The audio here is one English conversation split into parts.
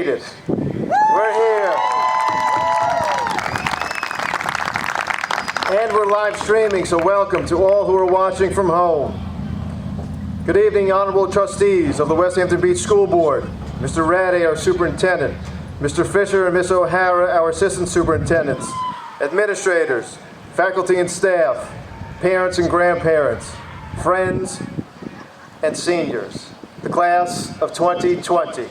it. We're here. And we're live streaming, so welcome to all who are watching from home. Good evening, honorable trustees of the Westhampton Beach School Board, Mr. Radde, our superintendent, Mr. Fisher and Ms. O'Hara, our assistant superintendents, administrators, faculty and staff, parents and grandparents, friends and seniors, the class of 2020.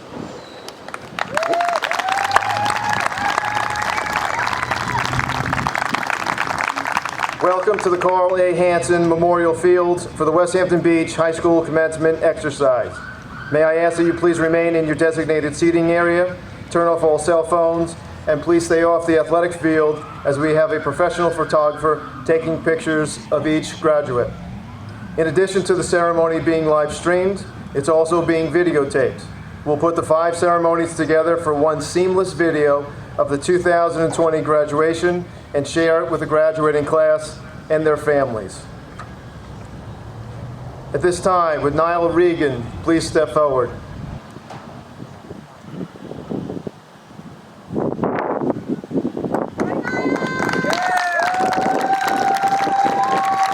Welcome to the Carl A. Hansen Memorial Fields for the Westhampton Beach High School Commencement Exercise. May I ask that you please remain in your designated seating area, turn off all cell phones, and please stay off the athletic field as we have a professional photographer taking pictures of each graduate. In addition to the ceremony being live streamed, it's also being videotaped. We'll put the 5 ceremonies together for one seamless video of the 2020 graduation and share it with the graduating class and their families. At this time, would Niall Regan please step forward?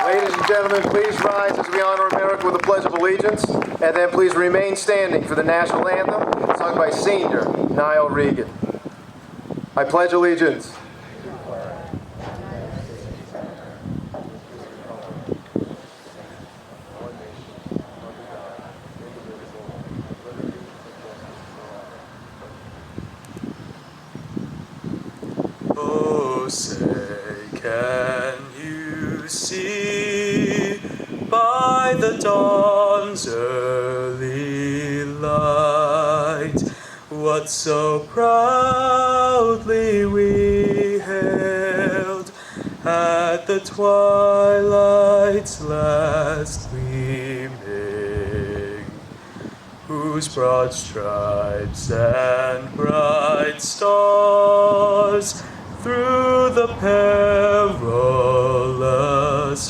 Ladies and gentlemen, please rise as we honor America with a pledge of allegiance, and then please remain standing for the national anthem sung by senior Niall Regan. I pledge allegiance Oh, say, can you see by the dawn's early light what so proudly we hailed at the twilight's last gleaming, whose broad stripes and bright stars through the perilous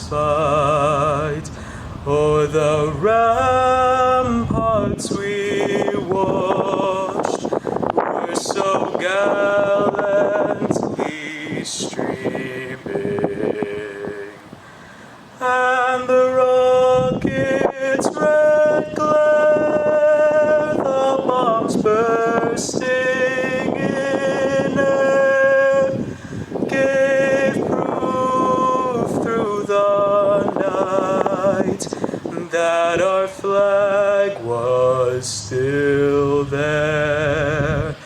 fight o'er the ramparts we watched were so gallantly streaming, and the rocket's red glare, the bombs bursting in air, gave proof through the night that our flag was still there.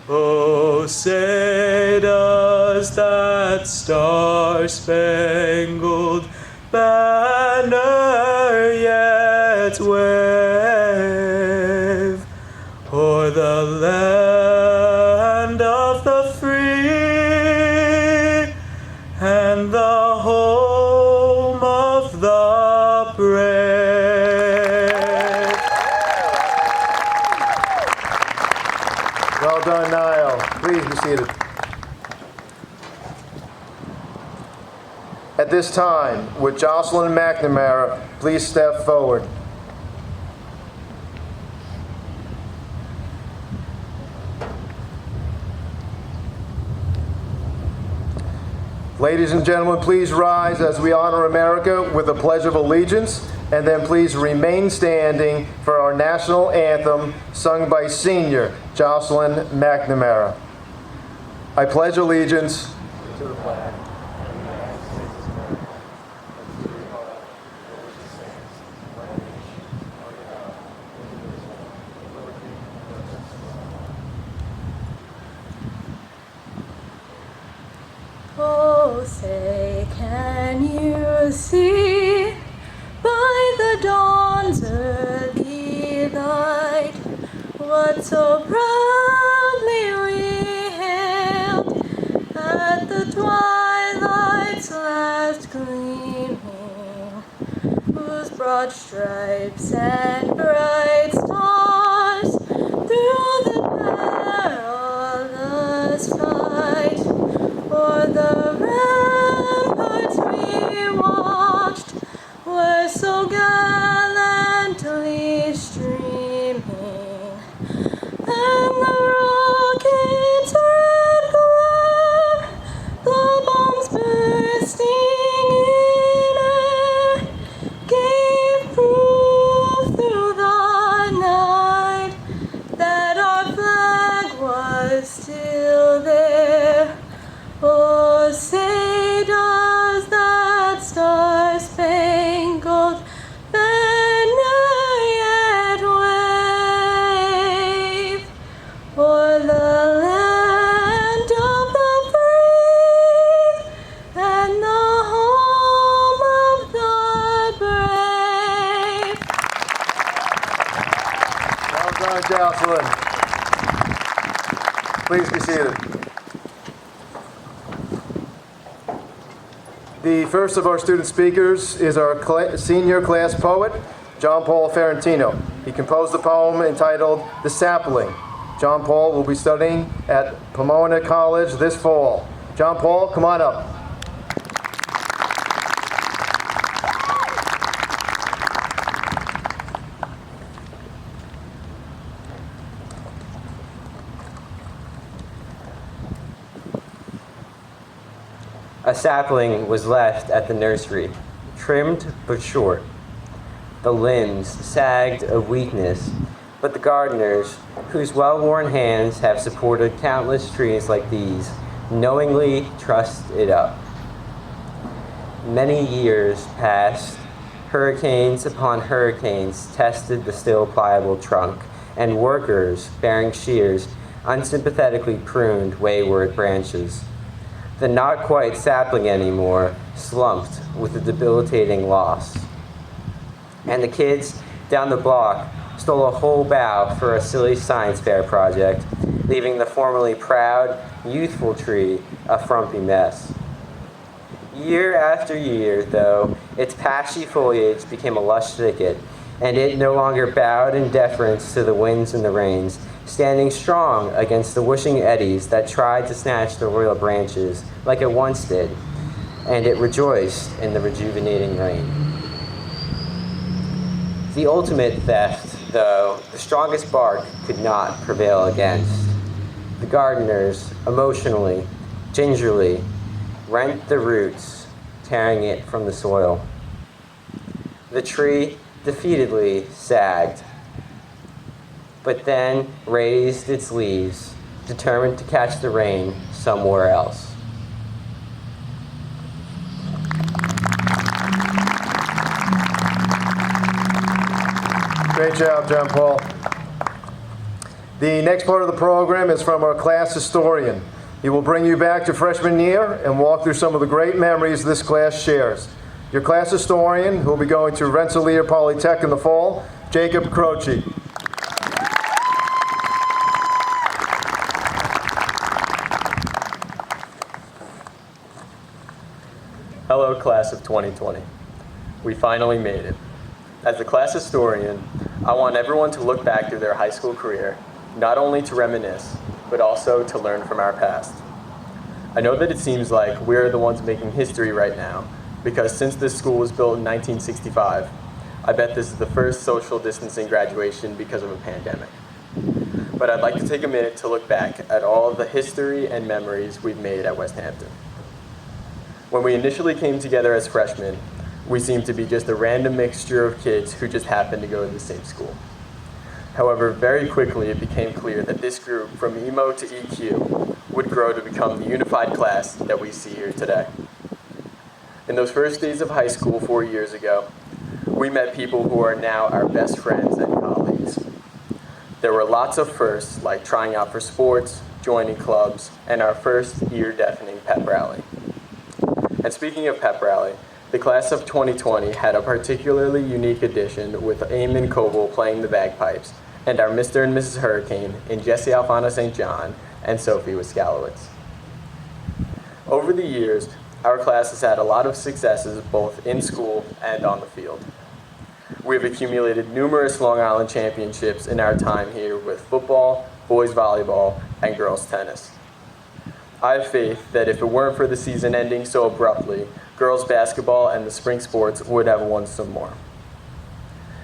Oh, say does that star-spangled banner yet wave o'er the land of the free and the home of the brave? Well done, Niall. Please be seated. At this time, would Jocelyn McNamara please step forward? Ladies and gentlemen, please rise as we honor America with a pledge of allegiance, and then please remain standing for our national anthem sung by senior Jocelyn McNamara. I pledge allegiance to the flag. Oh, say, can you see by the dawn's early light what so proudly we hailed at the twilight's last gleaming, whose broad stripes and bright stars through the perilous fight o'er the ramparts we watched were so gallantly streaming, and the The first of our student speakers is our senior class poet, John Paul Ferrantino. He composed a poem entitled The Sapling. John Paul will be studying at Pomona College this fall. John Paul, come on up. A sapling was left at the nursery, trimmed but short. The limbs sagged of weakness, but the gardeners, whose well-worn hands have supported countless trees like these, knowingly trussed it up. Many years passed. Hurricanes upon hurricanes tested the still pliable trunk, and workers, bearing shears, unsympathetically pruned wayward branches. The not quite sapling anymore slumped with a debilitating loss. And the kids down the block stole a whole bough for a silly science fair project, leaving the formerly proud, youthful tree a frumpy mess. Year after year, though, its patchy foliage became a lush thicket, and it no longer bowed in deference to the winds and the rains, standing strong against the whooshing eddies that tried to snatch the royal branches like it once did, and it rejoiced in the rejuvenating rain. The ultimate theft, though, the strongest bark could not prevail against. The gardeners, emotionally, gingerly, rent the roots, tearing it from the soil. The tree defeatedly sagged, but then raised its leaves, determined to catch the rain somewhere else. Great job, John Paul. The next part of the program is from our class historian. He will bring you back to freshman year and walk through some of the great memories this class shares. Your class historian, who will be going to Rensselaer Polytech in the fall, Jacob Croce. Hello, class of 2020. We finally made it. As the class historian, I want everyone to look back through their high school career, not only to reminisce, but also to learn from our past. I know that it seems like we're the ones making history right now, because since this school was built in 1965, I bet this is the first social distancing graduation because of a pandemic. But I'd like to take a minute to look back at all the history and memories we've made at Westhampton. When we initially came together as freshmen, we seemed to be just a random mixture of kids who just happened to go to the same school. However, very quickly it became clear that this group, from emo to EQ, would grow to become the unified class that we see here today. In those first days of high school 4 years ago, we met people who are now our best friends and colleagues. There were lots of firsts, like trying out for sports, joining clubs, and our first ear-deafening pep rally. And speaking of pep rally, the class of 2020 had a particularly unique addition with Eamon Coble playing the bagpipes, and our Mr. and Mrs. Hurricane in Jesse Alfano St. John and Sophie Wiskalowitz. Over the years, our class has had a lot of successes both in school and on the field. We've accumulated numerous Long Island championships in our time here with football, boys volleyball, and girls tennis. I have faith that if it weren't for the season ending so abruptly, girls basketball and the spring sports would have won some more.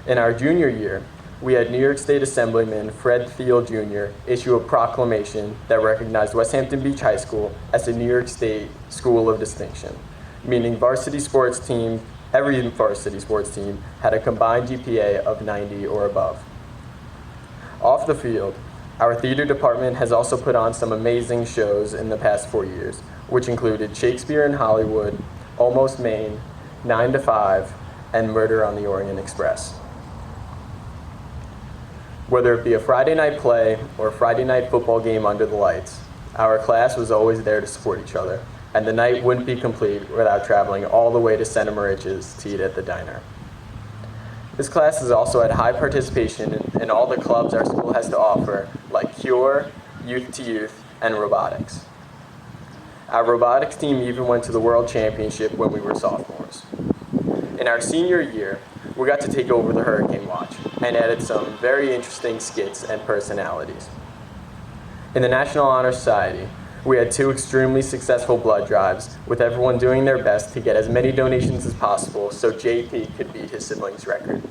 In our junior year, we had New York State Assemblyman Fred Thiel Jr. issue a proclamation that recognized Westhampton Beach High School as a New York State School of Distinction, meaning every varsity sports team had a combined GPA of 90 or above. Off the field, our theater department has also put on some amazing shows in the past 4 years, which included Shakespeare in Hollywood, Almost Maine, 9 to 5, and Murder on the Orient Express. Whether it be a Friday night play or a Friday night football game under the lights, our class was always there to support each other, and the night wouldn't be complete without traveling all the way to Santa Marich's to eat at the diner. This class has also had high participation in all the clubs our school has to offer, like Cure, Youth to Youth, and robotics. Our robotics team even went to the World Championship when we were sophomores. In our senior year, we got to take over the Hurricane Watch and added some very interesting skits and personalities. In the National Honor Society, we had 2 extremely successful blood drives, with everyone doing their best to get as many donations as possible so JP could beat his siblings' record.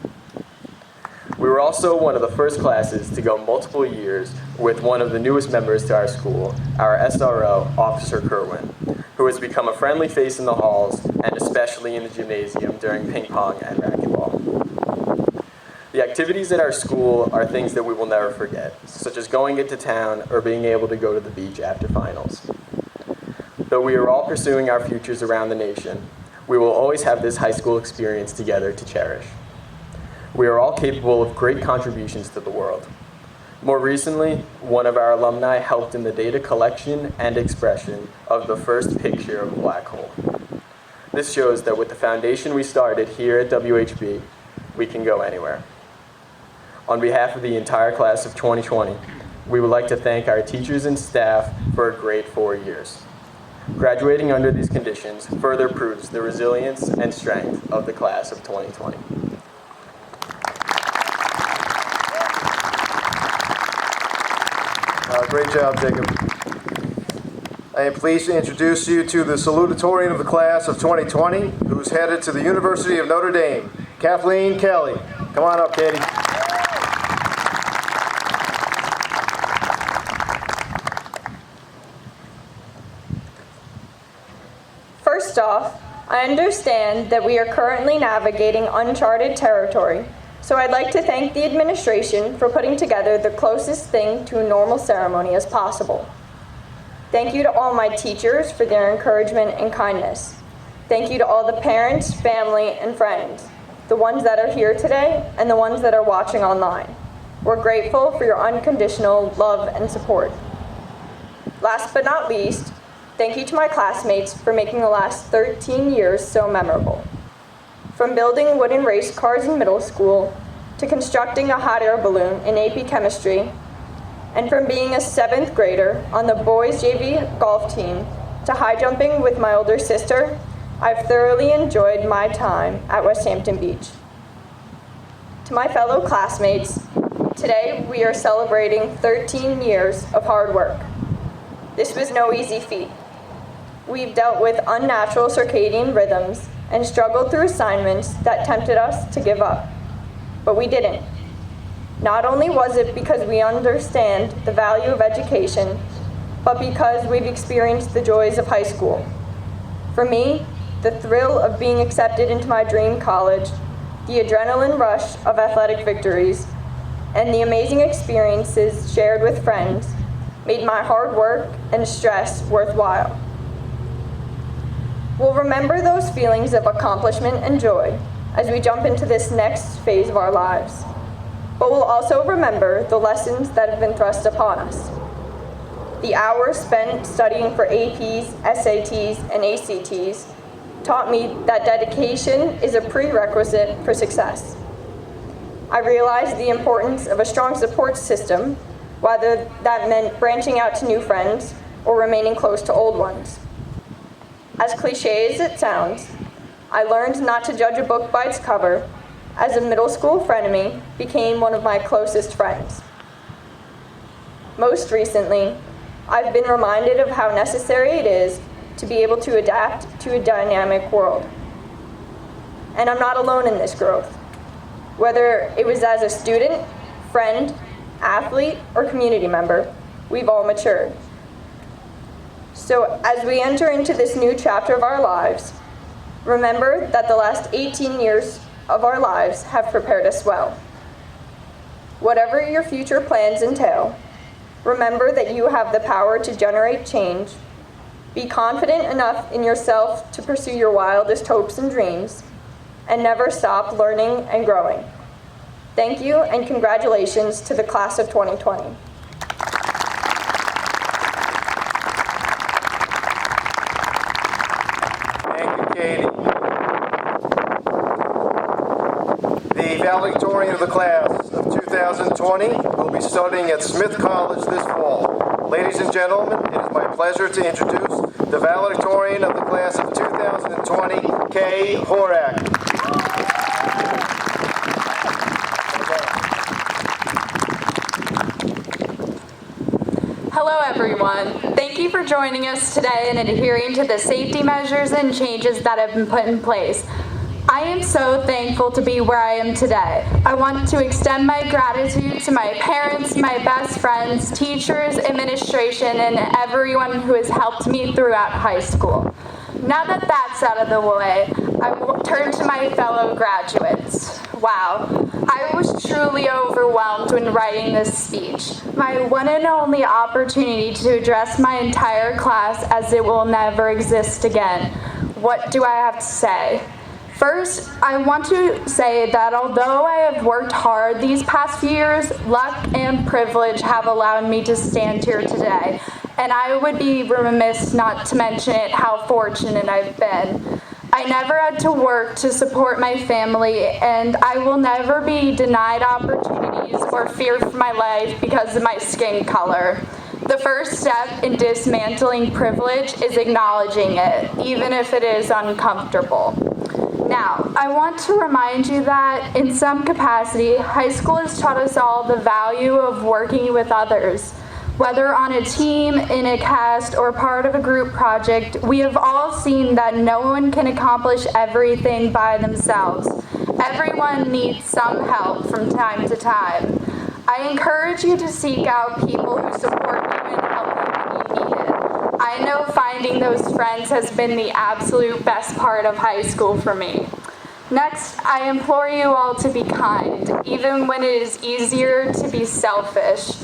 We were also one of the first classes to go multiple years with one of the newest members to our school, our SRO, Officer Kerwin, who has become a friendly face in the halls and especially in the gymnasium during ping pong and racquetball. The activities at our school are things that we will never forget, such as going into town or being able to go to the beach after finals. Though we are all pursuing our futures around the nation, we will always have this high school experience together to cherish. We are all capable of great contributions to the world. More recently, one of our alumni helped in the data collection and expression of the first picture of a black hole. This shows that with the foundation we started here at WHB, we can go anywhere. On behalf of the entire class of 2020, we would like to thank our teachers and staff for a great 4 years. Graduating under these conditions further proves the resilience and strength of the class of 2020. Great job, Jacob. I am pleased to introduce you to the salutatorian of the class of 2020, who's headed to the University of Notre Dame, Kathleen Kelly. Come on up, Katie. First off, I understand that we are currently navigating uncharted territory, so I'd like to thank the administration for putting together the closest thing to a normal ceremony as possible. Thank you to all my teachers for their encouragement and kindness. Thank you to all the parents, family, and friends, the ones that are here today and the ones that are watching online. We're grateful for your unconditional love and support. Last but not least, thank you to my classmates for making the last 13 years so memorable. From building wooden race cars in middle school, to constructing a hot air balloon in AP chemistry, and from being a 7th grader on the boys JV golf team, to high jumping with my older sister, I've thoroughly enjoyed my time at Westhampton Beach. To my fellow classmates, today we are celebrating 13 years of hard work. This was no easy feat. We've dealt with unnatural circadian rhythms and struggled through assignments that tempted us to give up. But we didn't. Not only was it because we understand the value of education, but because we've experienced the joys of high school. For me, the thrill of being accepted into my dream college, the adrenaline rush of athletic victories, and the amazing experiences shared with friends made my hard work and stress worthwhile. We'll remember those feelings of accomplishment and joy as we jump into this next phase of our lives. But we'll also remember the lessons that have been thrust upon us. The hours spent studying for APs, SATs, and ACTs taught me that dedication is a prerequisite for success. I realized the importance of a strong support system, whether that meant branching out to new friends or remaining close to old ones. As cliche as it sounds, I learned not to judge a book by its cover, as a middle school frenemy became one of my closest friends. Most recently, I've been reminded of how necessary it is to be able to adapt to a dynamic world. And I'm not alone in this growth. Whether it was as a student, friend, athlete, or community member, we've all matured. So as we enter into this new chapter of our lives, remember that the last 18 years of our lives have prepared us well. Whatever your future plans entail, remember that you have the power to generate change. Be confident enough in yourself to pursue your wildest hopes and dreams, and never stop learning and growing. Thank you, and congratulations to the class of 2020. Thank you, Katie. The valedictorian of the class of 2020 will be studying at Smith College this fall. Ladies and gentlemen, it is my pleasure to introduce the valedictorian of the class of 2020, Kay Horak. Hello everyone. Thank you for joining us today and adhering to the safety measures and changes that have been put in place. I am so thankful to be where I am today. I want to extend my gratitude to my parents, my best friends, teachers, administration, and everyone who has helped me throughout high school. Now that that's out of the way, I will turn to my fellow graduates. Wow, I was truly overwhelmed when writing this speech. My one and only opportunity to address my entire class as it will never exist again. What do I have to say? First, I want to say that although I have worked hard these past few years, luck and privilege have allowed me to stand here today. And I would be remiss not to mention how fortunate I've been. I never had to work to support my family, and I will never be denied opportunities or fear for my life because of my skin color. The first step in dismantling privilege is acknowledging it, even if it is uncomfortable. Now, I want to remind you that in some capacity, high school has taught us all the value of working with others. Whether on a team, in a cast, or part of a group project, we have all seen that no one can accomplish everything by themselves. Everyone needs some help from time to time. I encourage you to seek out people who support you and help you when you need it. I know finding those friends has been the absolute best part of high school for me. Next, I implore you all to be kind, even when it is easier to be selfish.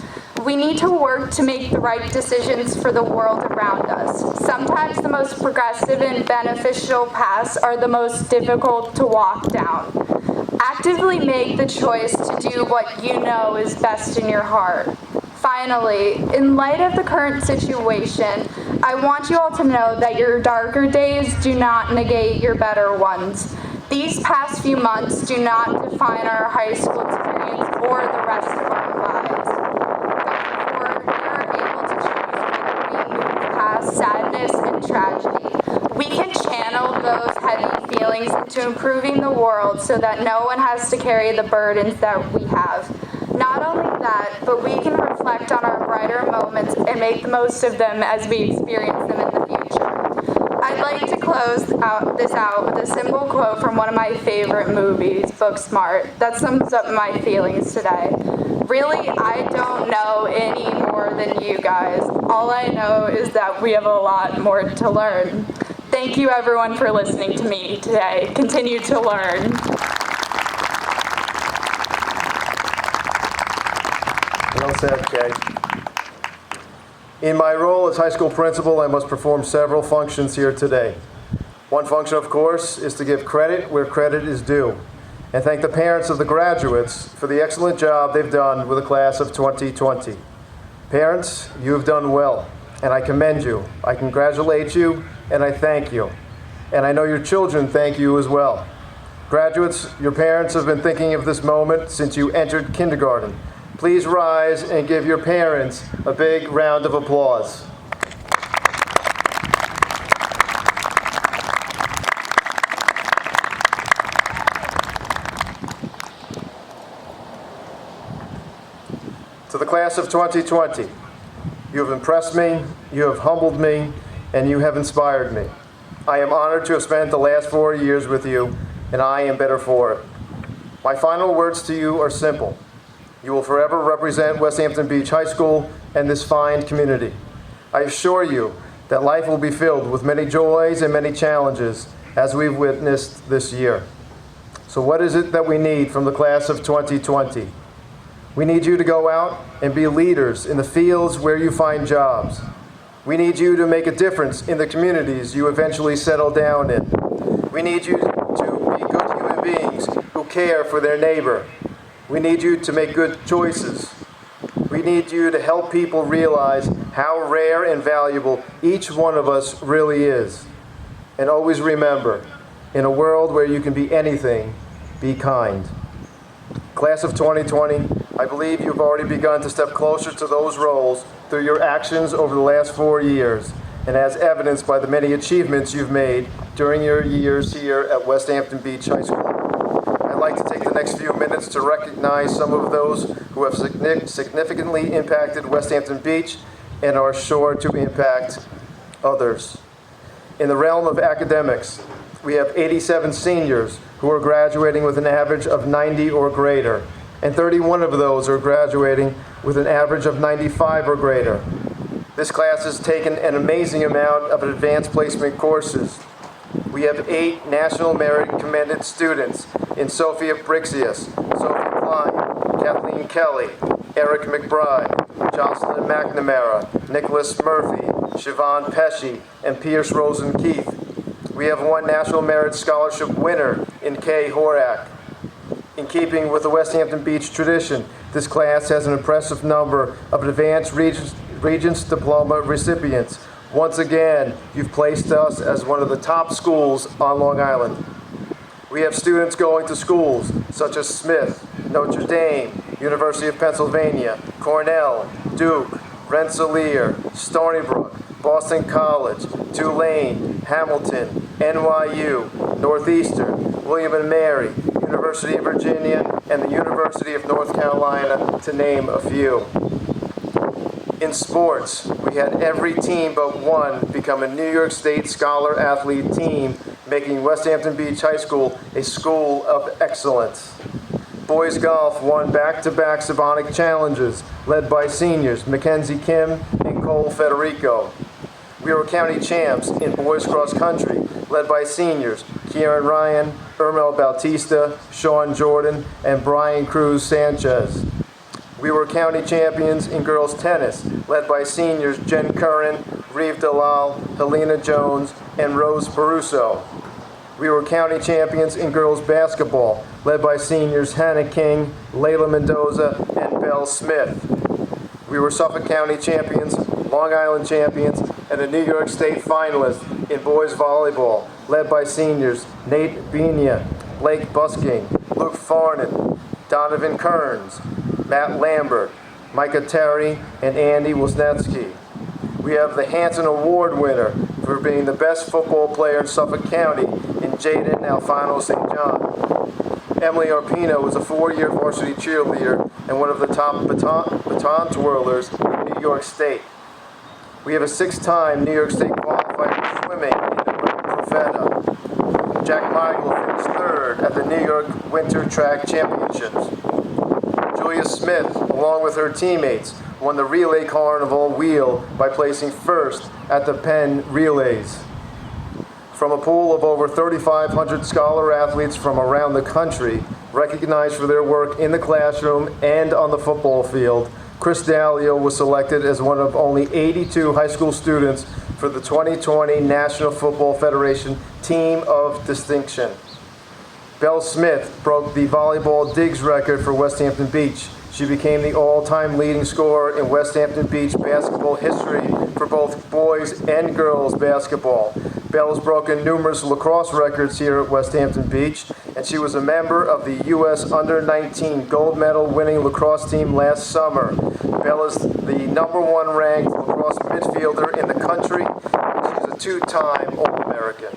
We need to work to make the right decisions for the world around us. Sometimes the most progressive and beneficial paths are the most difficult to walk down. Actively make the choice to do what you know is best in your heart. Finally, in light of the current situation, I want you all to know that your darker days do not negate your better ones. These past few months do not define our high school experience or the rest of our lives. Therefore, we are able to choose whether we move past sadness and tragedy. We can channel those heavy feelings into improving the world so that no one has to carry the burdens that we have. Not only that, but we can reflect on our brighter moments and make the most of them as we experience them in the future. I'd like to close this out with a simple quote from one of my favorite movies, Booksmart, that sums up my feelings today. Really, I don't know any more than you guys. All I know is that we have a lot more to learn. Thank you everyone for listening to me today. Continue to learn. Well said, Kay. In my role as high school principal, I must perform several functions here today. One function, of course, is to give credit where credit is due, and thank the parents of the graduates for the excellent job they've done with the class of 2020. Parents, you have done well, and I commend you. I congratulate you, and I thank you. And I know your children thank you as well. Graduates, your parents have been thinking of this moment since you entered kindergarten. Please rise and give your parents a big round of applause. To the class of 2020, you have impressed me, you have humbled me, and you have inspired me. I am honored to have spent the last 4 years with you, and I am better for it. My final words to you are simple. You will forever represent Westhampton Beach High School and this fine community. I assure you that life will be filled with many joys and many challenges as we've witnessed this year. So what is it that we need from the class of 2020? We need you to go out and be leaders in the fields where you find jobs. We need you to make a difference in the communities you eventually settle down in. We need you to be good human beings who care for their neighbor. We need you to make good choices. We need you to help people realize how rare and valuable each one of us really is. And always remember, in a world where you can be anything, be kind. Class of 2020, I believe you've already begun to step closer to those roles through your actions over the last 4 years. and as evidenced by the many achievements you've made during your years here at Westhampton Beach High School. I'd like to take the next few minutes to recognize some of those who have significantly impacted Westhampton Beach and are sure to impact others. In the realm of academics, we have 87 seniors who are graduating with an average of 90 or greater, and 31 of those are graduating with an average of 95 or greater. This class has taken an amazing amount of advanced placement courses. We have 8 National Merit Commended students in Sophia Brixius, Sophie Klein, Kathleen Kelly, Eric McBride, Jocelyn McNamara, Nicholas Murphy, Siobhan Pesci, and Pierce Rosen Keith. We have 1 National Merit Scholarship winner in Kay Horak. In keeping with the Westhampton Beach tradition, this class has an impressive number of Advanced Regents Diploma recipients. Once again, you've placed us as one of the top schools on Long Island. We have students going to schools such as Smith, Notre Dame, University of Pennsylvania, Cornell, Duke, Rensselaer, Stony Brook, Boston College, Tulane, Hamilton, NYU, Northeastern, William & Mary, University of Virginia, and the University of North Carolina, to name a few. In sports, we had every team but one become a New York State Scholar Athlete team, making Westhampton Beach High School a school of excellence. Boys golf won back-to-back Symphonic Challenges, led by seniors Mackenzie Kim and Cole Federico. We were county champs in boys cross country, led by seniors Kieran Ryan, Ermel Bautista, Sean Jordan, and Brian Cruz Sanchez. We were county champions in girls tennis, led by seniors Jen Curran, Reeve Dalal, Helena Jones, and Rose Peruso. We were county champions in girls basketball, led by seniors Hannah King, Layla Mendoza, and Belle Smith. We were Suffolk County champions, Long Island champions, and a New York State finalist in boys volleyball, led by seniors Nate Benia, Blake Busking, Luke Farnan, Donovan Kearns, Matt Lambert, Micah Terry, and Andy Wisniewski. We have the Hanson Award winner for being the best football player in Suffolk County in Jaden Alfano St. John. Emily Arpino is a 4-year varsity cheerleader and one of the top baton twirlers in New York State. We have a 6-time New York State qualifier for swimming in the Profeta. Jack Michael finished 3rd at the New York Winter Track Championships. Julia Smith, along with her teammates, won the Relay Carnival wheel by placing 1st at the Penn Relays. From a pool of over 3,500 scholar athletes from around the country, recognized for their work in the classroom and on the football field, Chris Dalio was selected as one of only 82 high school students for the 2020 National Football Federation Team of Distinction. Belle Smith broke the volleyball digs record for Westhampton Beach. She became the all-time leading scorer in Westhampton Beach basketball history for both boys and girls basketball. Belle has broken numerous lacrosse records here at Westhampton Beach, and she was a member of the U.S. Under-19 gold medal winning lacrosse team last summer. Belle is the #1 ranked lacrosse midfielder in the country, and she's a 2-time All-American.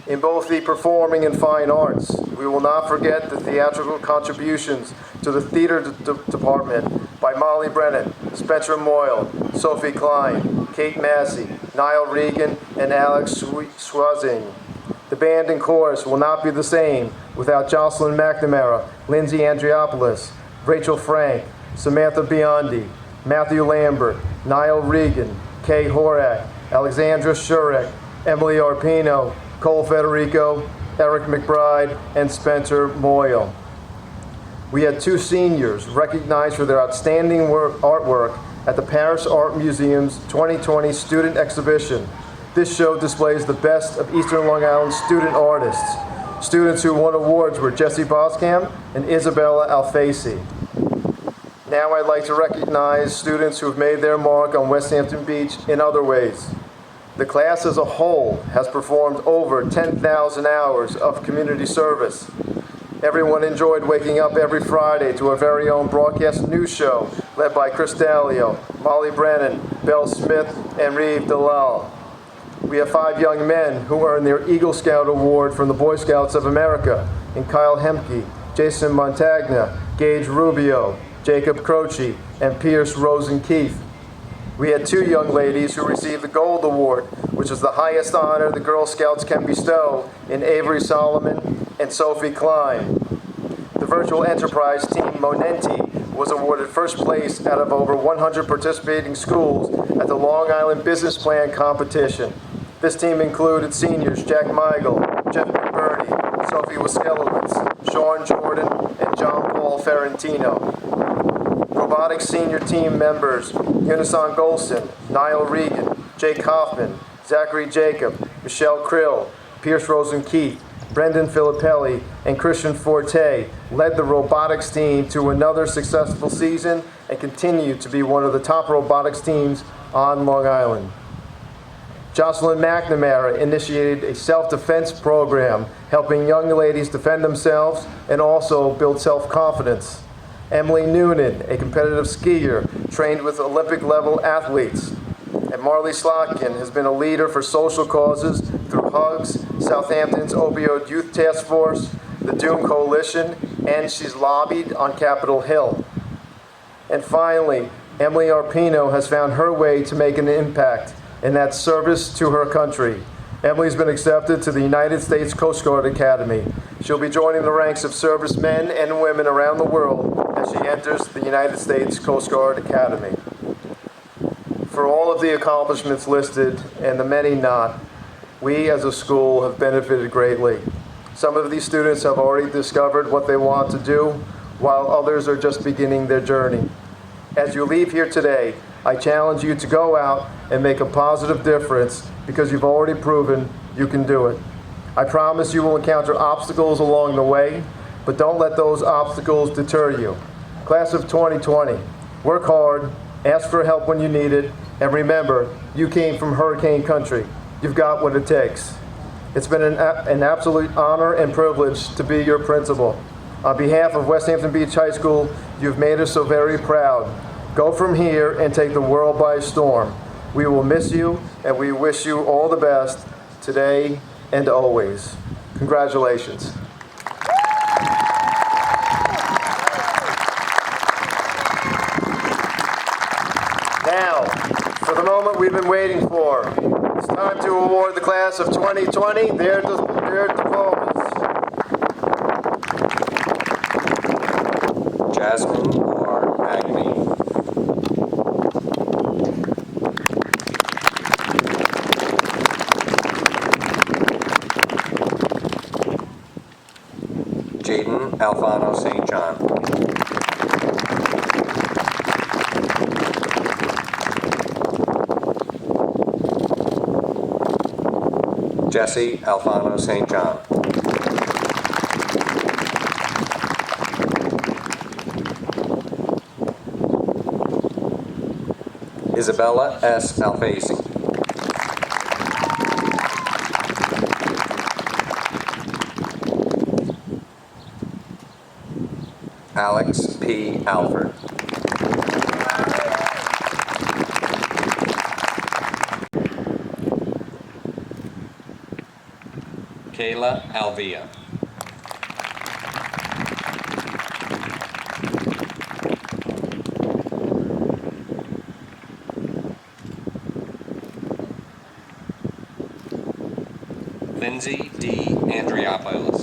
In both the performing and fine arts, we will not forget the theatrical contributions to the theater department by Molly Brennan, Spencer Moyle, Sophie Klein, Kate Massey, Niall Regan, and Alex Swazing. The band and chorus will not be the same without Jocelyn McNamara, Lindsay Andriopoulos, Rachel Frank, Samantha Biondi, Matthew Lambert, Niall Regan, Kay Horak, Alexandra Shurek, Emily Arpino, Cole Federico, Eric McBride, and Spencer Moyle. We had 2 seniors recognized for their outstanding artwork at the Paris Art Museum's 2020 student exhibition. This show displays the best of Eastern Long Island student artists. Students who won awards were Jesse Boskam and Isabella Alfasi. Now I'd like to recognize students who have made their mark on Westhampton Beach in other ways. The class as a whole has performed over 10,000 hours of community service. Everyone enjoyed waking up every Friday to our very own broadcast news show led by Chris Dalio, Molly Brennan, Bell Smith, and Reeve Dalal. We have 5 young men who earned their Eagle Scout Award from the Boy Scouts of America in Kyle Hemke, Jason Montagna, Gage Rubio, Jacob Croce, and Pierce Rosen-Keefe. We had 2 young ladies who received the Gold Award, which is the highest honor the Girl Scouts can bestow, in Avery Solomon and Sophie Klein. The Virtual Enterprise Team Monenti was awarded first place out of over 100 participating schools at the Long Island Business Plan Competition. This team included seniors Jack Meigel, Jeff McBurney, Sophie Waskelowitz, Sean Jordan, and John Paul Ferrantino. Robotics senior team members Unison Golson, Niall Regan, Jake Hoffman, Zachary Jacob, Michelle Krill, Pierce Rosen-Keefe, Brendan Filippelli, and Christian Forte led the robotics team to another successful season and continue to be one of the top robotics teams on Long Island. Jocelyn McNamara initiated a self-defense program helping young ladies defend themselves and also build self-confidence. Emily Noonan, a competitive skier, trained with Olympic-level athletes. And Marley Slotkin has been a leader for social causes through HUGS, Southampton's Opioid Youth Task Force, the Doom Coalition, and she's lobbied on Capitol Hill. And finally, Emily Arpino has found her way to make an impact, and that's service to her country. Emily's been accepted to the United States Coast Guard Academy. She'll be joining the ranks of servicemen and women around the world as she enters the United States Coast Guard Academy. For all of the accomplishments listed, and the many not, we as a school have benefited greatly. Some of these students have already discovered what they want to do, while others are just beginning their journey. As you leave here today, I challenge you to go out and make a positive difference, because you've already proven you can do it. I promise you will encounter obstacles along the way, but don't let those obstacles deter you. Class of 2020, work hard, ask for help when you need it, and remember, you came from hurricane country. You've got what it takes. It's been an absolute honor and privilege to be your principal. On behalf of Westhampton Beach High School, you've made us so very proud. Go from here and take the world by storm. We will miss you, and we wish you all the best today and always. Congratulations. Now, for the moment we've been waiting for. It's time to award the class of 2020 their diplomas. Jasmine R. Magny. Jaden Alfano St. John. Jesse Alfano St. John. Isabella S. Alfasi. Alex P. Alford. Kayla Alvia. Lindsay D. Andriopoulos.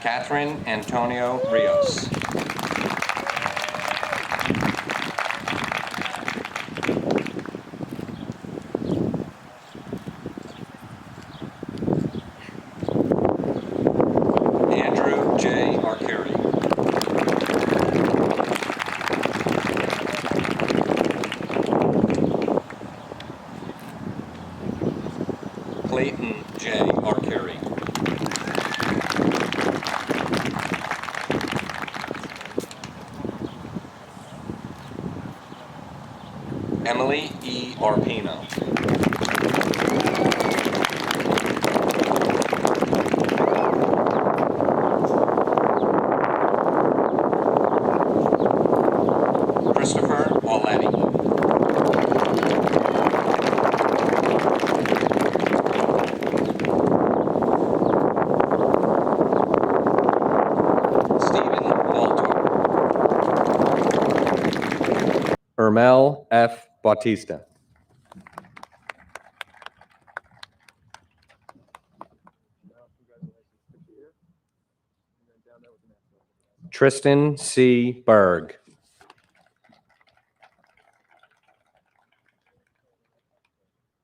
Catherine Antonio Rios. Andrew J. Arcuri. Clayton J. Arcuri. Emily E. Arpino. Ermel F. Bautista. Tristan C. Berg.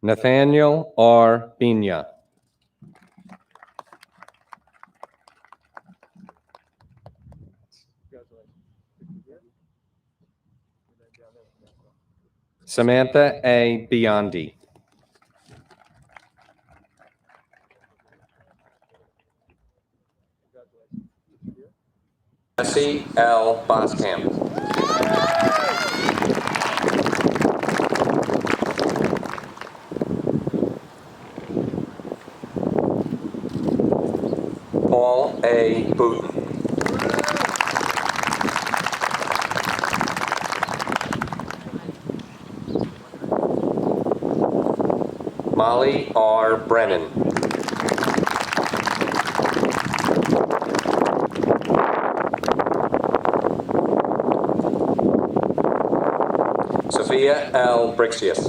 Nathaniel R. Bina. Samantha A. Biondi. Jesse L. Boskamp. Paul A. Booton. Molly R. Brennan. Sophia L. Brixius.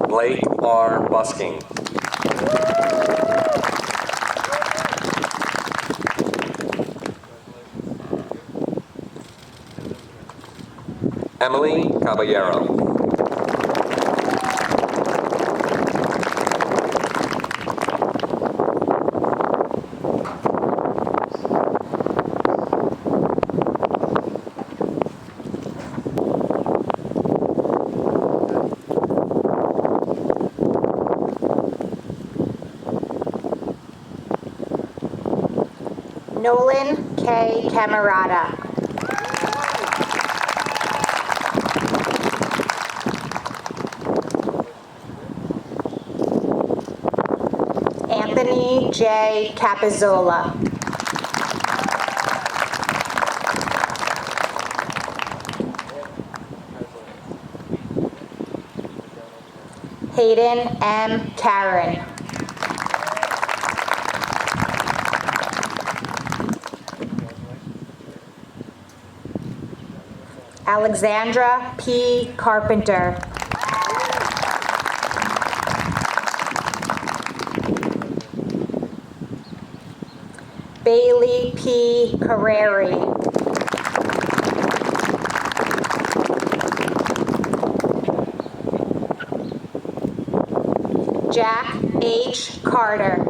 Blake R. Busking. Emily Caballero. Nolan K. Camerata. Anthony J. Capizzola. Hayden M. Karen. Alexandra P. Carpenter. Bailey P. Carreri. Jack H. Carter.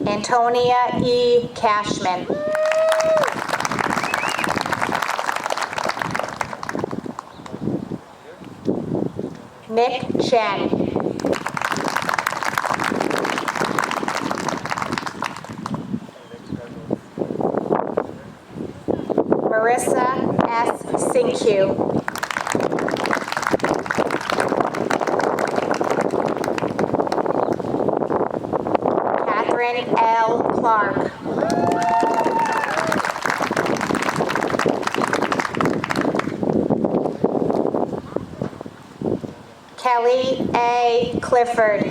Antonia E. Cashman. Nick Chen. Marissa S. Sinkhu. Catherine L. Clark. Kelly A. Clifford.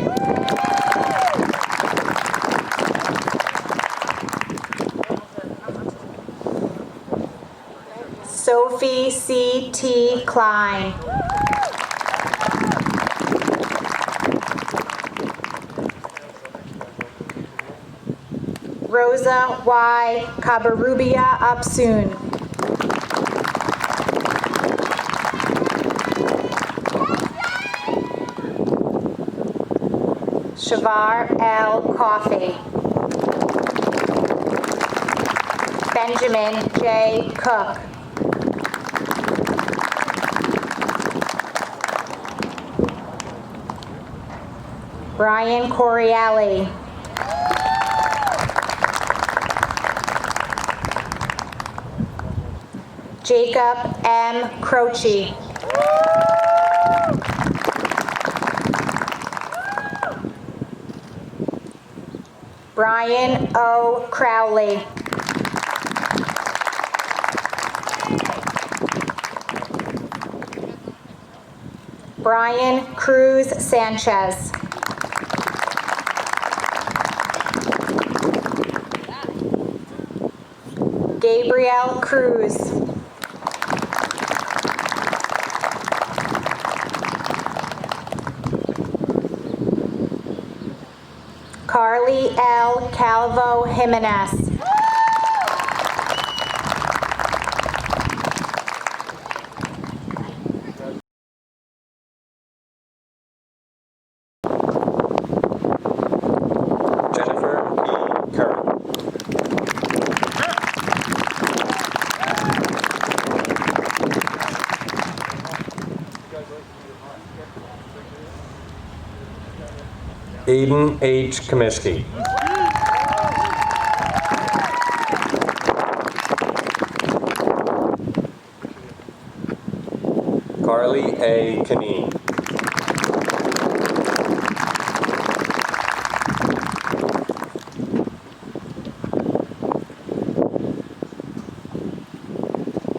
Sophie C. T. Klein. Rosa Y. Cabarrubia Upsoon. Shavar L. Coffey. Benjamin J. Cook. Brian Corielli. Jacob M. Croce. Brian O. Crowley. Brian Cruz Sanchez. Gabriel Cruz. Carly L. Calvo Jimenez. Jennifer E. Kerr. Aiden H. Comiskey. Carly A. Kineen.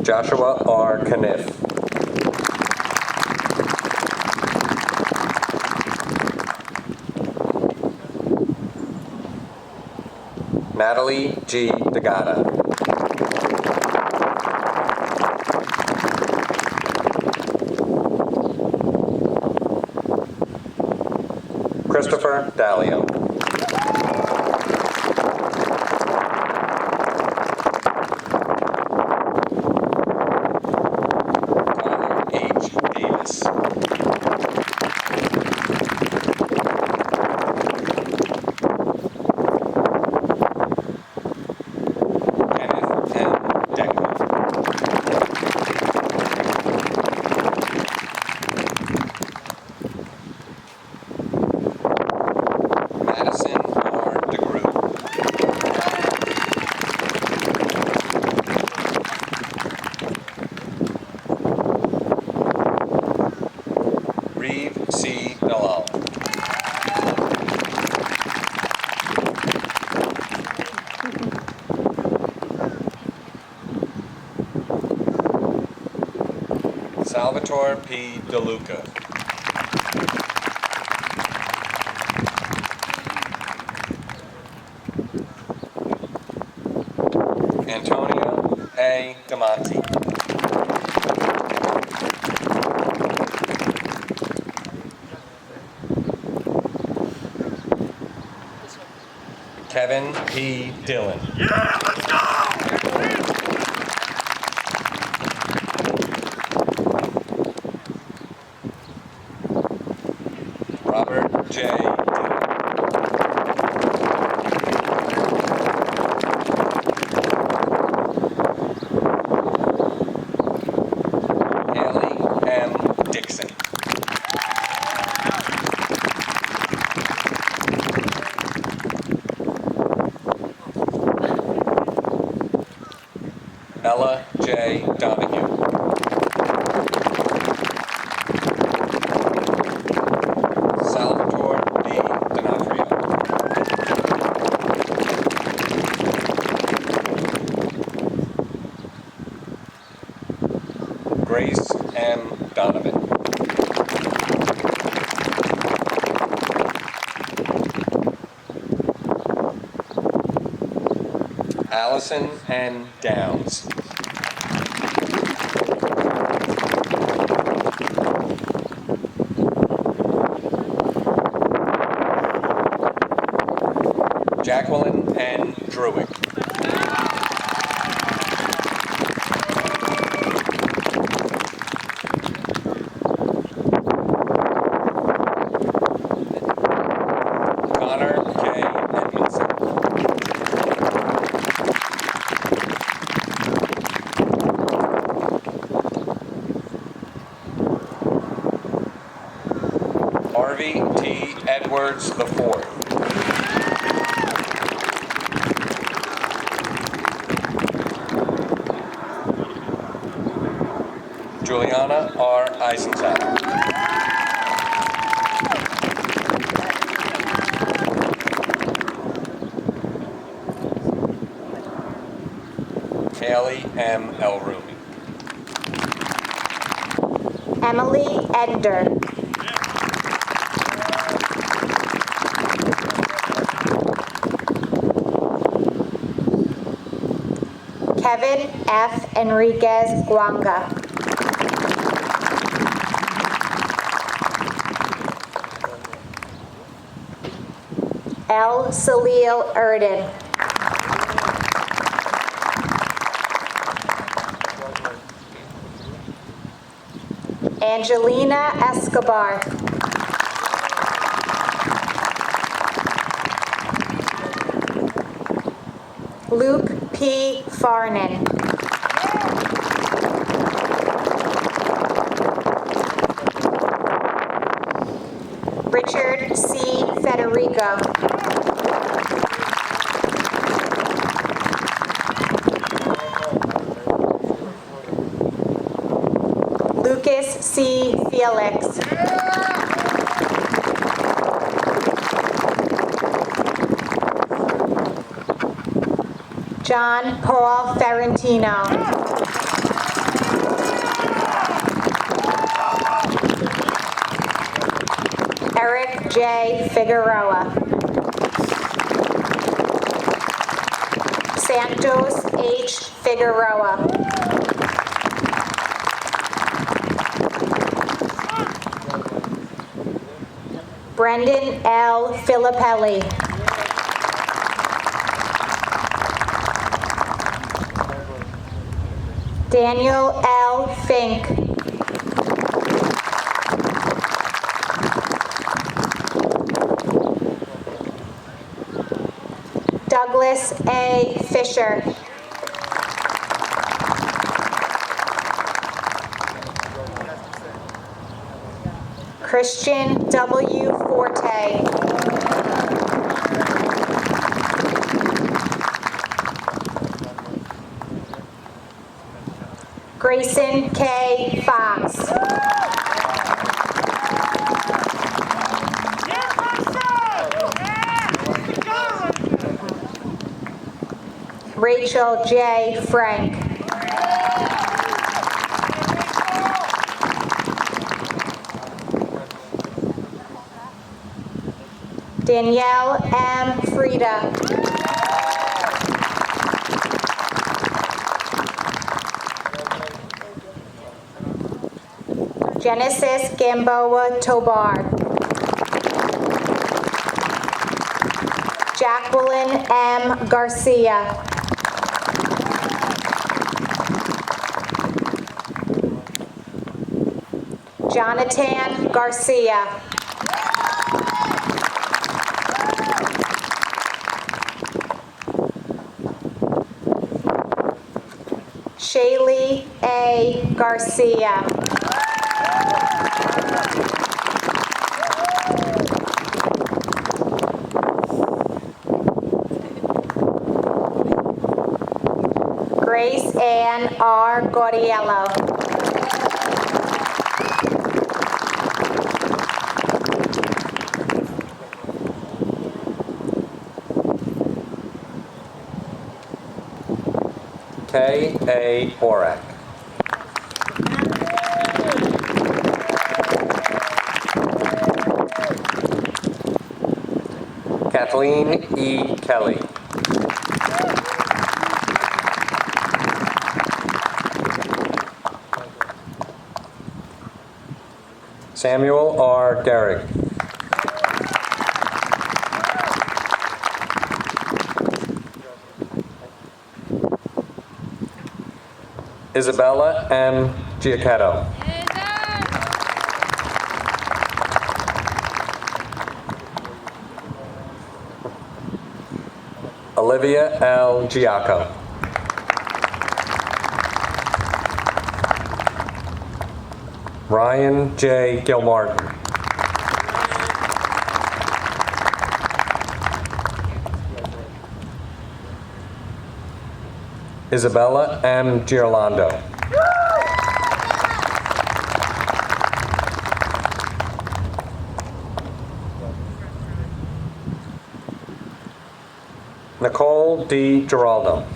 Joshua R. Caniff. Natalie G. DeGata. Christopher Dalio. Tyler H. Davis. Kenneth M. Deckman. Madison R. DeGroot. Reeve C. Dalal. Salvatore P. DeLuca. Antonio A. Damonte. Kevin P. Dillon. Robert J. Dillon. Haley M. Dixon. Ella J. Donahue. Salvatore D. D'Onofrio. Grace M. Donovan. Allison N. Downs. Jacqueline N. Druick. Connor K. Edmondson. Harvey T. Edwards IV. Juliana R. Eisenstadt. Haley M. El Rumi. Emily Ender. Kevin F. Enriquez Guanga. L. Salil Erdin. Angelina Escobar. Luke P. Farnan. Richard C. Federico. Lucas C. Felix. John Paul Ferrantino. Eric J. Figueroa. Santos H. Figueroa. Brendan L. Filippelli. Daniel L. Fink. Douglas A. Fisher. Christian W. Forte. Grayson K. Fox. Rachel J. Frank. Danielle M. Frida. Genesis Gamboa Tobar. Jacqueline M. Garcia. Jonathan Garcia. Shaylee A. Garcia. Grace Ann R. Goriello. K. A. Borak. Kathleen E. Kelly. Samuel R. Derrick. Isabella M. Giacchetto. Olivia L. Giacco. Ryan J. Gilmartin. Isabella M. Girolando. Nicole D. Giraldo.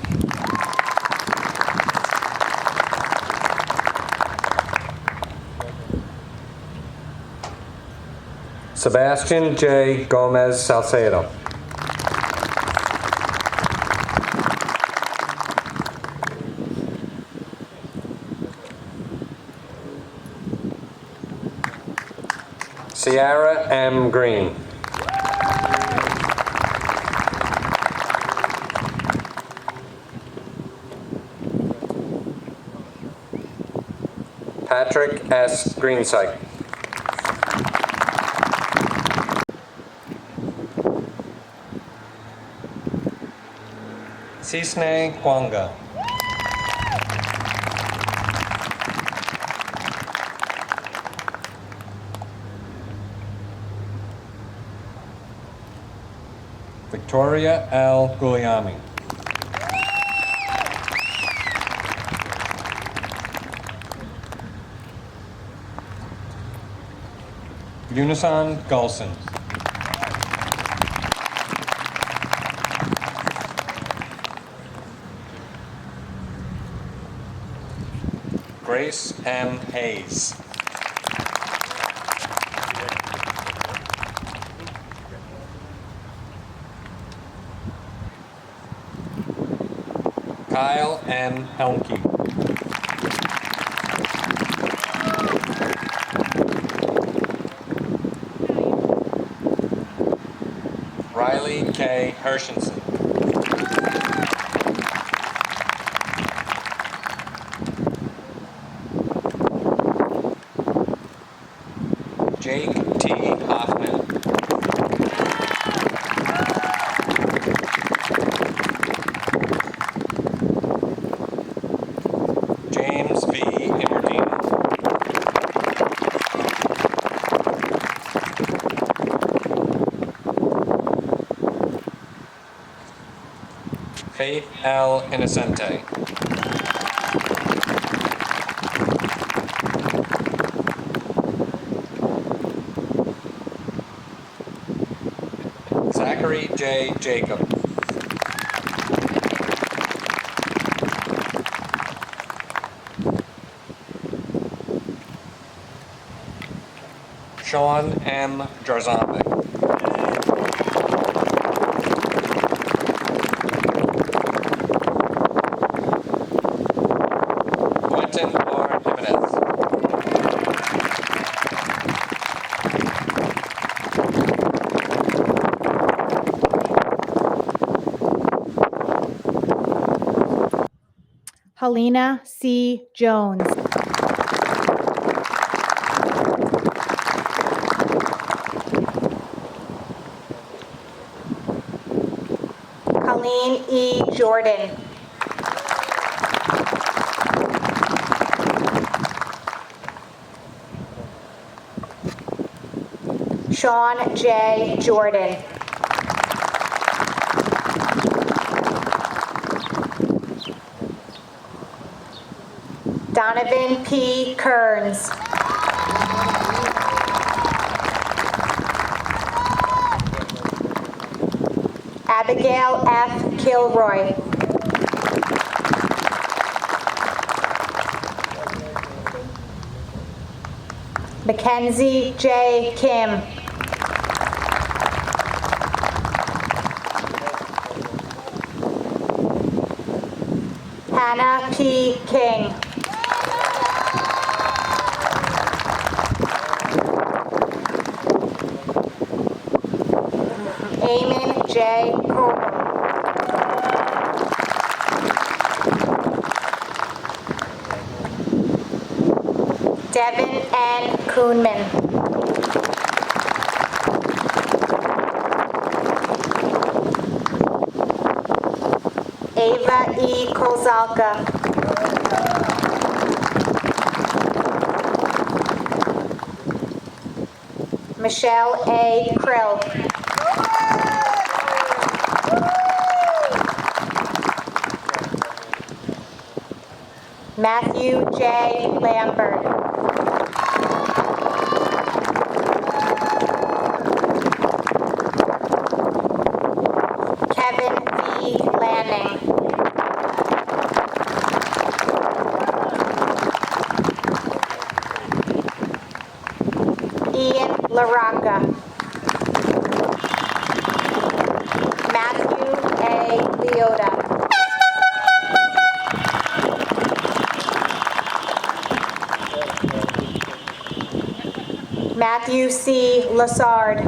Sebastian J. Gomez Salcedo. Sierra M. Green. Patrick S. Greensight. Cisne Kwanga. Victoria L. Guliami. Unison Gulson. Grace M. Hayes. Kyle M. Helmke. Riley K. Hershenson. Jake T. Hoffman. James V. Immerdine. Faith L. Innocente. Zachary J. Jacob. Sean M. Jarzambe. Quentin R. Jimenez. Helena C. Jones. Colleen E. Jordan. Sean J. Jordan. Donovan P. Kearns. Abigail F. Kilroy. Mackenzie J. Kim. Hannah P. King. Eamon J. Coburn. Devin N. Kuhnman. Ava E. Kozalka. Michelle A. Krill. Matthew J. Lambert. Kevin V. Lanning. Ian LaRocca. Matthew A. Leota. Matthew C. Lassard.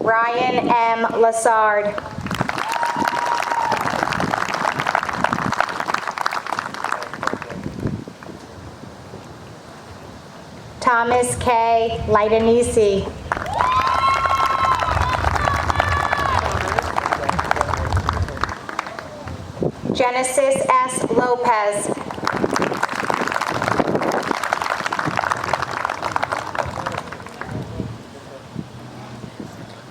Ryan M. Lassard. Thomas K. Lightanisi. Genesis S. Lopez.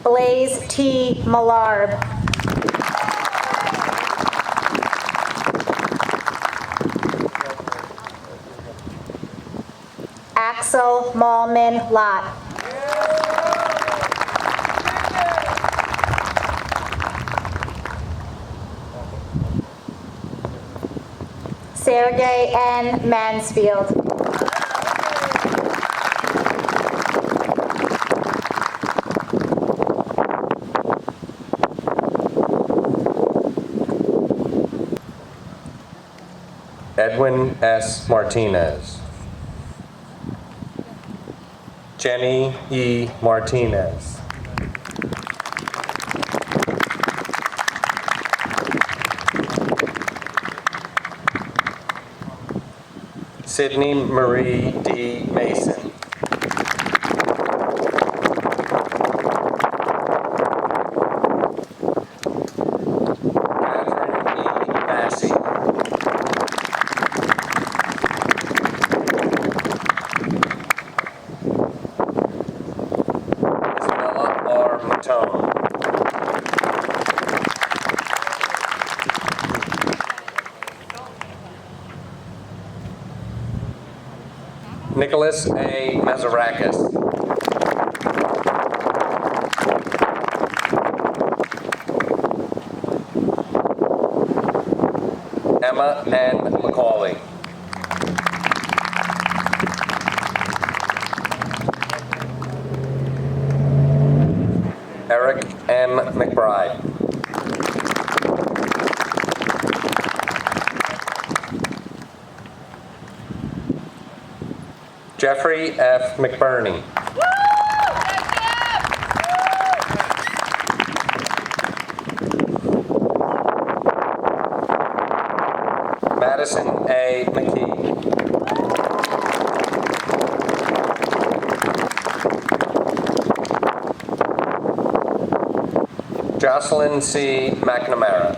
Blaze T. Malarb. Axel Malman Lott. Sergey N. Mansfield. Edwin S. Martinez. Jenny E. Martinez. Sydney Marie D. Mason. Catherine E. Massey. Isabella R. Matone. Nicholas A. Mazarakis. Emma N. McCauley. Eric M. McBride. Jeffrey F. McBurney. Madison A. McKee. Jocelyn C. McNamara.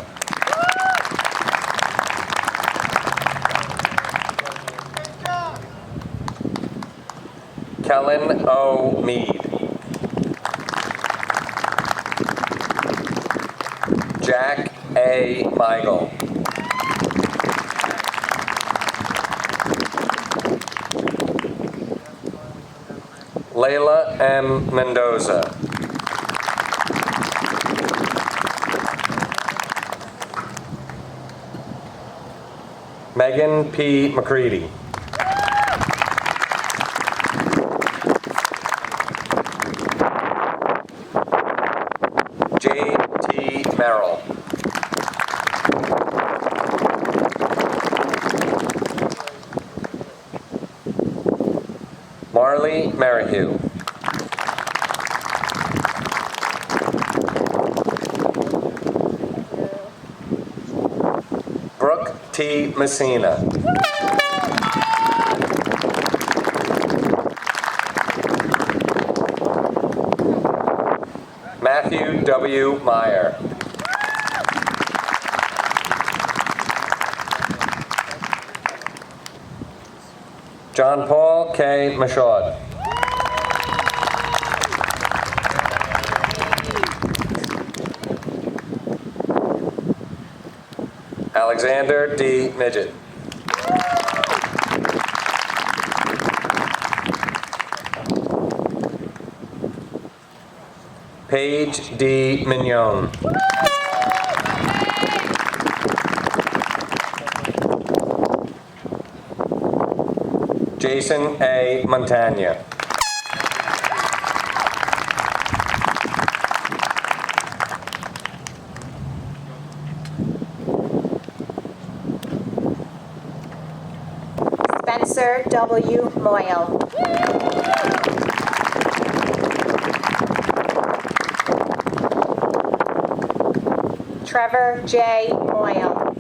Kellen O. Mead. Jack A. Michael. Layla M. Mendoza. Megan P. McCready. Jade T. Merrill. Marley Merrihew. Brooke T. Messina. Matthew W. Meyer. John Paul K. Michaud. Alexander D. Midget. Paige D. Mignon. Jason A. Montagna. Peter W. Moyle. Trevor J. Moyle.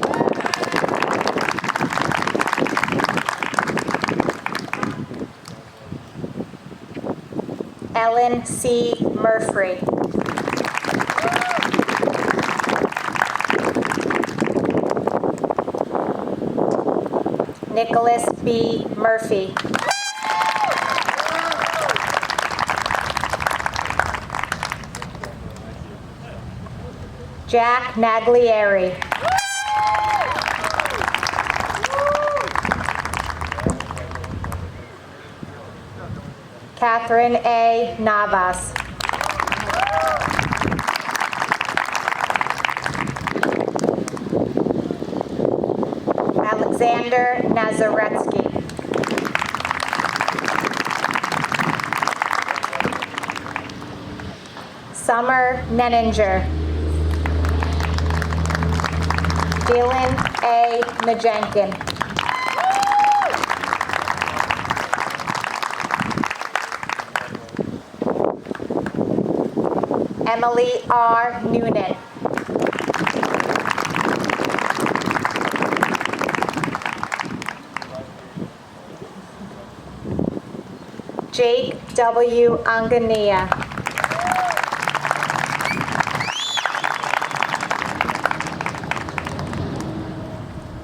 Ellen C. Murphy. Nicholas B. Murphy. Jack Naglieri. Catherine A. Navas. Alexander Nazaretsky. Summer Nenninger. Dylan A. Majenkin. Emily R. Noonan. Jake W. Angania.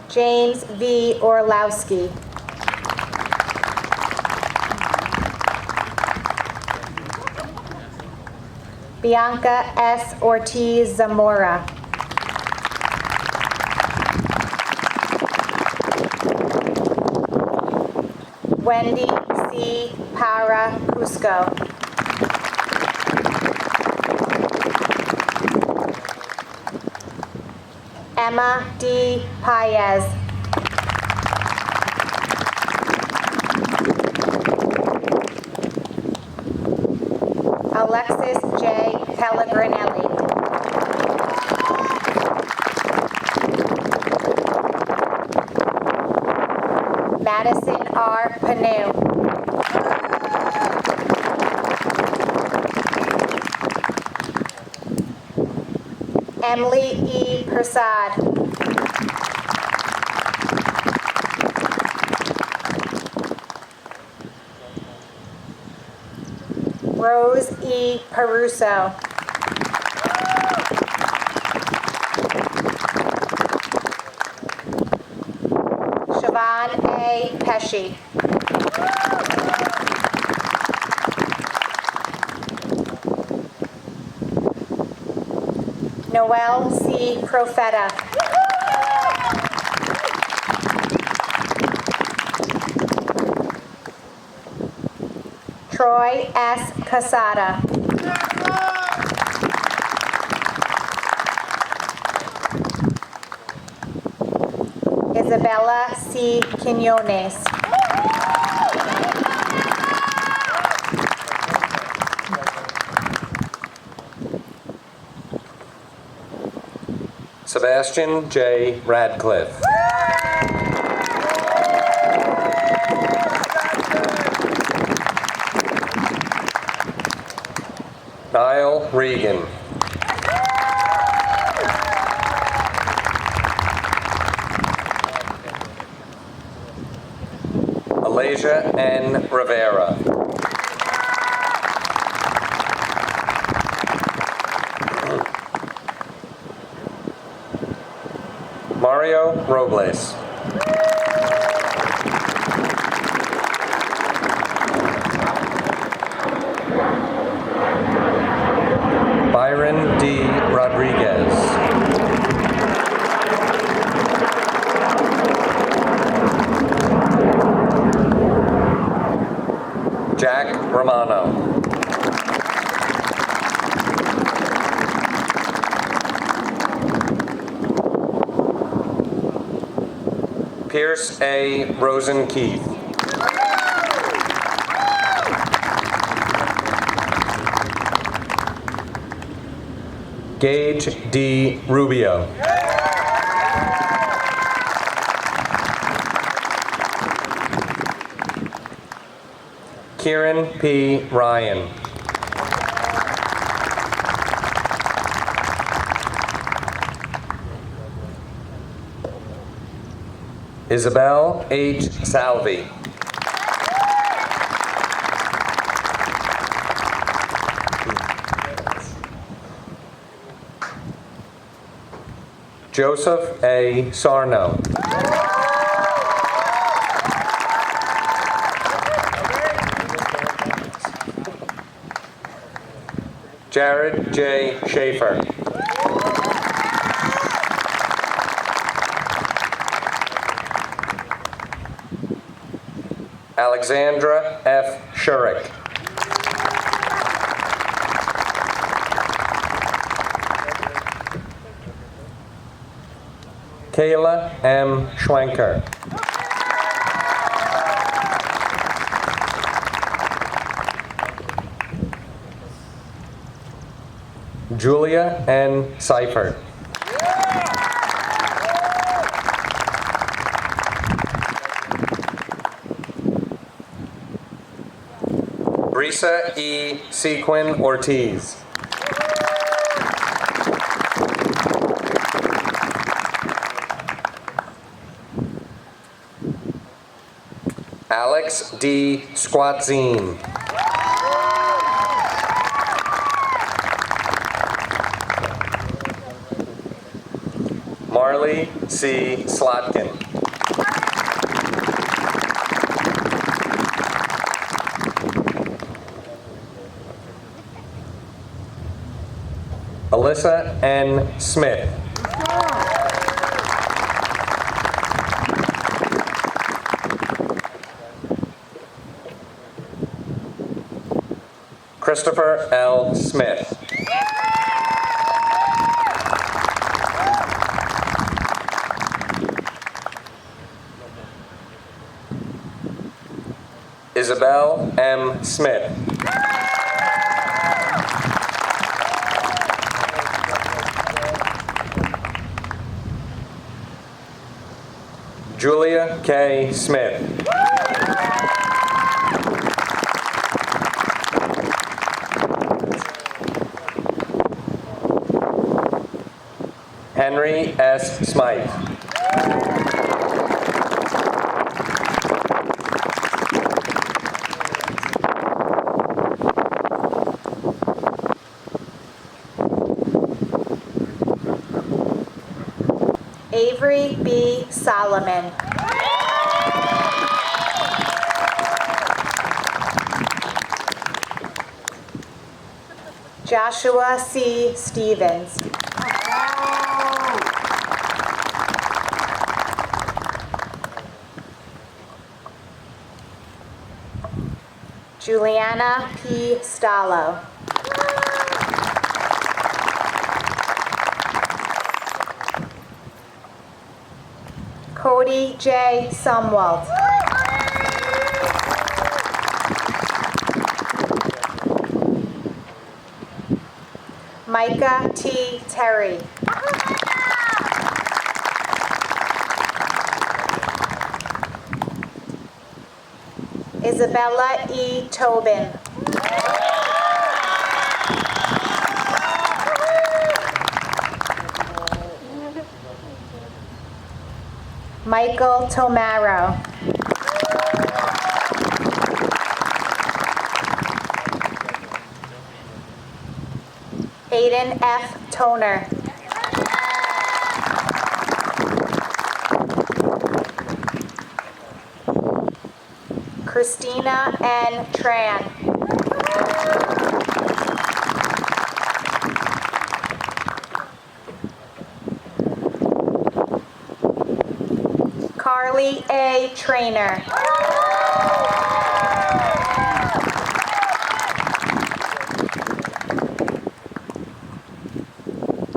James V. Orlowski. Bianca S. Ortiz Zamora. Wendy C. Para Cusco. Emma D. Paez. Alexis J. Pellegrinelli. Madison R. Panu. Emily E. Prasad. Rose E. Peruso. Siobhan A. Pesci. Noel C. Profeta. Troy S. Casada. Isabella C. Quinones. Sebastian J. Radcliffe. Niall Regan. Alasia N. Rivera. Mario Robles. Byron D. Rodriguez. Jack Romano. Pierce A. Rosen Keith. Gage D. Rubio. Kieran P. Ryan. Isabel H. Salvi. Joseph A. Sarno. Jared J. Schaefer. Alexandra F. Shurik. Kayla M. Schwenker. Julia N. Seifert. Brisa E. Sequin Ortiz. Alex D. Squatzine. Marley C. Slotkin. Alyssa N. Smith. Christopher L. Smith. Isabel M. Smith. Julia K. Smith. Henry S. Smythe. Avery B. Solomon. Joshua C. Stevens. Juliana P. Stallo. Cody J. Sumwalt. Micah T. Terry. Isabella E. Tobin. Michael Tomaro. Aiden F. Toner. Christina N. Tran. Carly A. Trainer.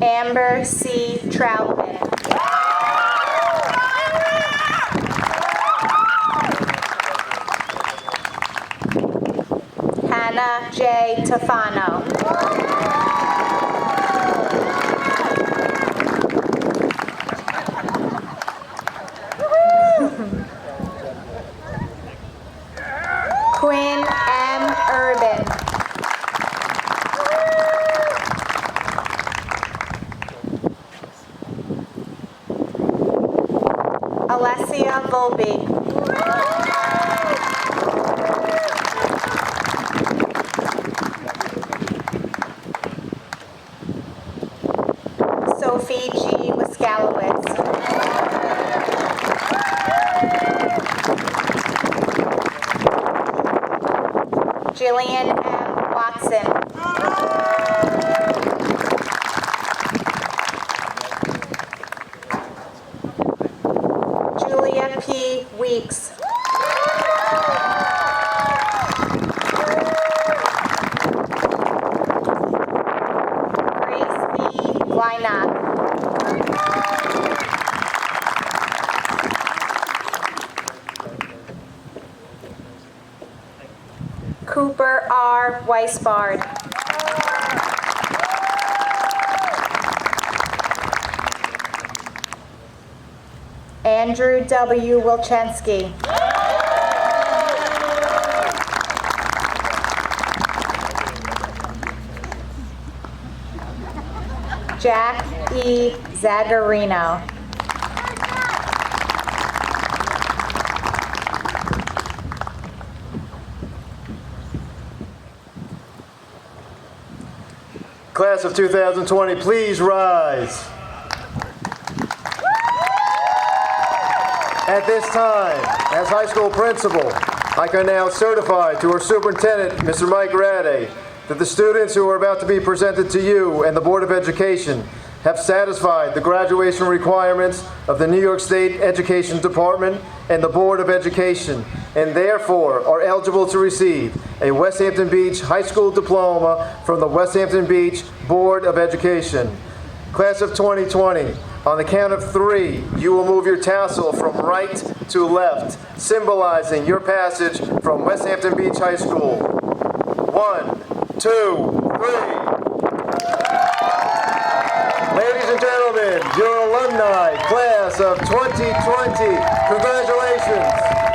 Amber C. Troutman. Hannah J. Tafano. Quinn Julia Volpe. Sophie G. Waskalowitz. Jillian M. Watson. Julia P. Weeks. Grace E. Wynot. Cooper R. Weisbard. Andrew W. Wilczynski. Jack E. Zagarino. Class of 2020, please rise. At this time, as high school principal, I can now certify to our superintendent, Mr. Mike Rade, that the students who are about to be presented to you and the Board of Education have satisfied the graduation requirements of the New York State Education Department and the Board of Education, and therefore are eligible to receive a Westhampton Beach High School diploma from the Westhampton Beach Board of Education. Class of 2020, on the count of 3, you will move your tassel from right to left, symbolizing your passage from Westhampton Beach High School. 1, 2, 3. Ladies and gentlemen, your alumni, class of 2020, congratulations.